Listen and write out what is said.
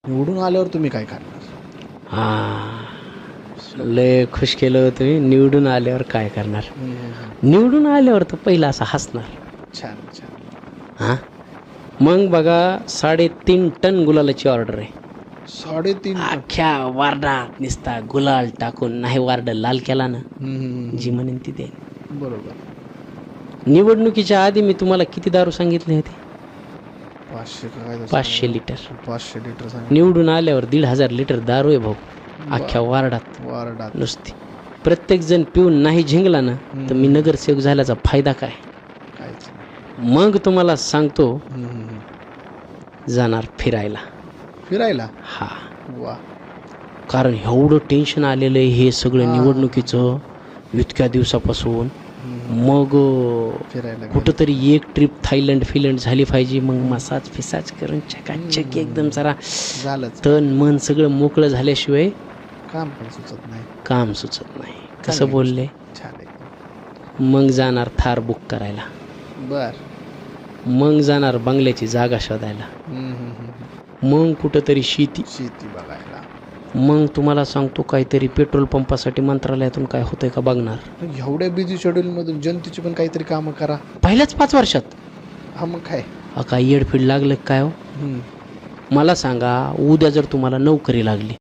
निवडून आल्यावर तुम्ही काय करणार? हा, लय खुश केलं होतं मी. निवडून आल्यावर काय करणार? हम्म. निवडून आल्यावर तर पहिला असा हसणार. छान छान. हां, मग बघा 3.5 टन गुलालाची ऑर्डर आहे. 3.5 टन. अख्ख्या वार्डात निसता गुलाल टाकून नाही वार्ड लाल केला ना, हम्म. जी म्हणेन ती दे. बरोबर. निवडणुकीच्या आधी मी तुम्हाला किती दारू सांगितले होते? 500 काय 500 लिटर. 500 लिटर सांग. निवडून आल्यावर 1,500 लिटर दारू आहे भाऊ, अख्ख्या वार्डात वारडात. नुसती. प्रत्येक जण पिऊन नाही झिंगला ना, तर मी नगरसेवक झाल्याचा फायदा काय? काहीच मग तुम्हाला सांगतो, नाही. जाणार फिरायला. फिरायला. हा, वा. कारण एवढं टेन्शन आलेलं आहे हे सगळं हा. निवडणुकीचं इतक्या दिवसापासून. मग फिरायला कुठंतरी एक ट्रिप थायलंड झाली पाहिजे. मग मसाज फिसाज करून चकाचक एकदम जरा झालंच. तन मन सगळं मोकळं झाल्याशिवाय काम पण सुचत नाही. काम सुचत नाही. कसं चांगली बोलले? गोष्ट. छान आहे. मग जाणार थार बुक करायला. बर. मग जाणार बंगल्याची जागा शोधायला. मग कुठंतरी शेती. शेती बघायला. मग तुम्हाला सांगतो काहीतरी पेट्रोल पंपासाठी मंत्रालयातून काय होतंय का बघणार. एवढ्या बिझी शेड्यूल मधून जनतेची पण काहीतरी कामं करा. पहिल्याच 5 वर्षात हा मग काय. काय येडफीड लागलं काय हो? मला सांगा, उद्या जर तुम्हाला नोकरी लागली